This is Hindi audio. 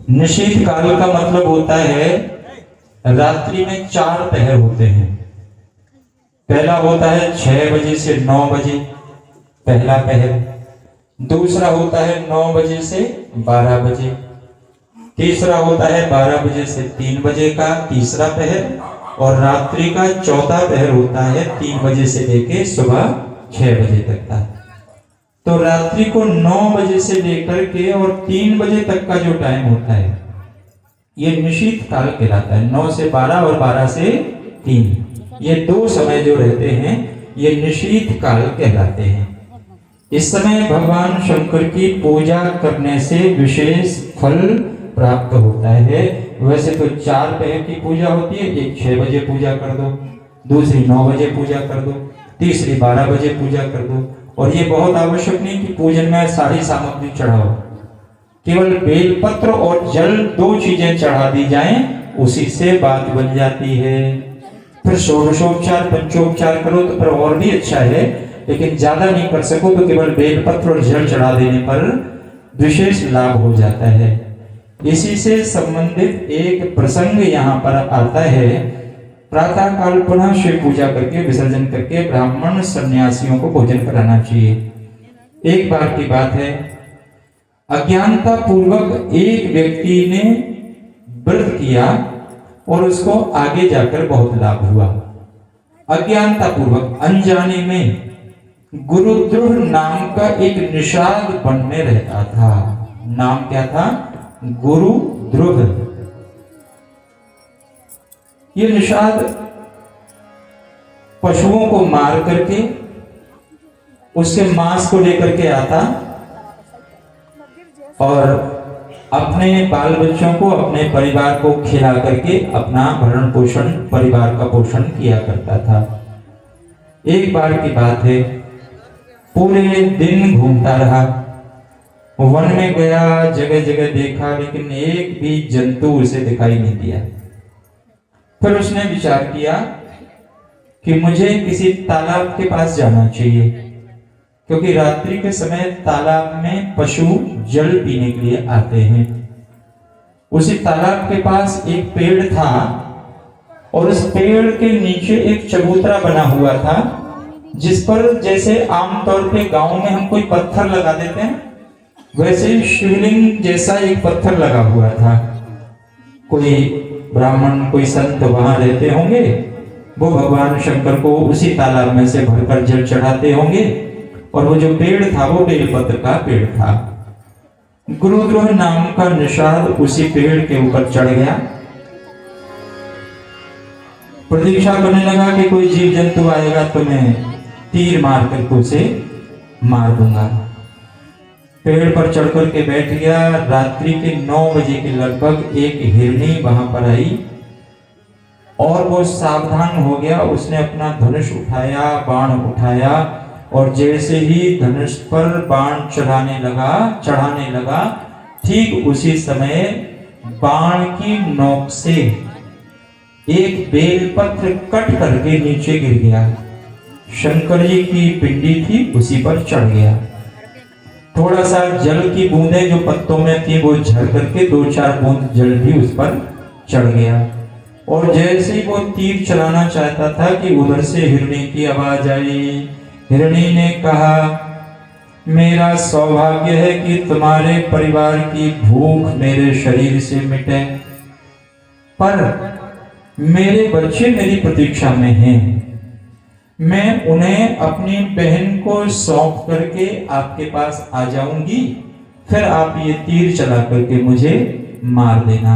निशीथ काल का मतलब होता है रात्रि में 4 पहर होते हैं। पहला होता है 6 बजे से 9 बजे पहला पहर, दूसरा होता है 9 बजे से 12 बजे, तीसरा होता है 12 बजे से 3 बजे का तीसरा पहर, और रात्रि का चौथा पहर होता है 3 बजे से लेके सुबह 6 बजे तक का। तो रात्रि को 9 बजे से लेकर के और 3 बजे तक का जो टाइम होता है ये निशीथ काल कहलाता है। 9 से 12 और 12 से 3, ये 2 समय जो रहते हैं ये निशीथ काल कहलाते हैं। इस समय भगवान शंकर की पूजा करने से विशेष फल प्राप्त होता है। वैसे तो 4 पहर की पूजा होती है, एक 6 बजे पूजा कर दो, दूसरी 9 बजे पूजा कर दो, तीसरी 12 बजे पूजा कर दो। और ये बहुत आवश्यक नहीं कि पूजन में सारी सामग्री चढ़ाओ, केवल बेलपत्र और जल 2 चीजें चढ़ा दी जाएं, उसी से बात बन जाती है। फिर षोडशोपचार पंचोपचार करो तो फिर और भी अच्छा है, लेकिन ज्यादा नहीं कर सको तो केवल बेलपत्र और जल चढ़ा देने पर विशेष लाभ हो जाता है। इसी से संबंधित एक प्रसंग यहाँ पर आता है। प्रातः काल पुनः शिव पूजा करके विसर्जन करके ब्राह्मण सन्यासियों को भोजन कराना चाहिए। एक बार की बात है, अज्ञानता पूर्वक एक व्यक्ति ने व्रत किया और उसको आगे जाकर बहुत लाभ हुआ। अज्ञानता पूर्वक अनजाने में गुरुद्रोह नाम का एक निषाद वन में रहता था। नाम क्या था? गुरुद्रोह। ये निषाद पशुओं को मार करके उसके मांस को लेकर के आता और अपने बाल बच्चों को, अपने परिवार को खिला करके अपना भरण पोषण, परिवार का पोषण किया करता था। एक बार की बात है, पूरे दिन घूमता रहा, वन में गया, जगह जगह देखा, लेकिन एक भी जंतु उसे दिखाई नहीं दिया। फिर उसने विचार किया कि मुझे किसी तालाब के पास जाना चाहिए, क्योंकि रात्रि के समय तालाब में पशु जल पीने के लिए आते हैं। उसी तालाब के पास एक पेड़ था और उस पेड़ के नीचे एक चबूतरा बना हुआ था, जिस पर जैसे आमतौर पे गांव में हम कोई पत्थर लगा देते हैं, वैसे शिवलिंग जैसा एक पत्थर लगा हुआ था। कोई ब्राह्मण, कोई संत वहां रहते होंगे, वो भगवान शंकर को उसी तालाब में से भरकर जल चढ़ाते होंगे। और वो जो पेड़ था वो बेलपत्र का पेड़ था। गुरुद्रोह नाम का निषाद उसी पेड़ के ऊपर चढ़ गया, प्रतीक्षा करने लगा कि कोई जीव जंतु आएगा तो मैं तीर मार कर उसे मार दूंगा। पेड़ पर चढ़कर के बैठ गया। रात्रि के 9 बजे के लगभग एक हिरनी वहां पर आई और वो सावधान हो गया। उसने अपना धनुष उठाया, बाण उठाया, और जैसे ही धनुष पर बाण चढ़ाने लगा, ठीक उसी समय बाण की नोक से एक बेलपत्र कट करके नीचे गिर गया। शंकर जी की पिंडी थी, उसी पर चढ़ गया। थोड़ा सा जल की बूंदें जो पत्तों में थी वो झड़ करके 2-4 बूंद जल भी उस पर चढ़ गया। और जैसे ही वो तीर चलाना चाहता था कि उधर से हिरणी की आवाज आई। हिरणी ने कहा, मेरा सौभाग्य है कि तुम्हारे परिवार की भूख मेरे शरीर से मिटे, पर मेरे बच्चे मेरी प्रतीक्षा में हैं। मैं उन्हें अपनी बहन को सौंप करके आपके पास आ जाऊंगी, फिर आप ये तीर चला करके मुझे मार देना।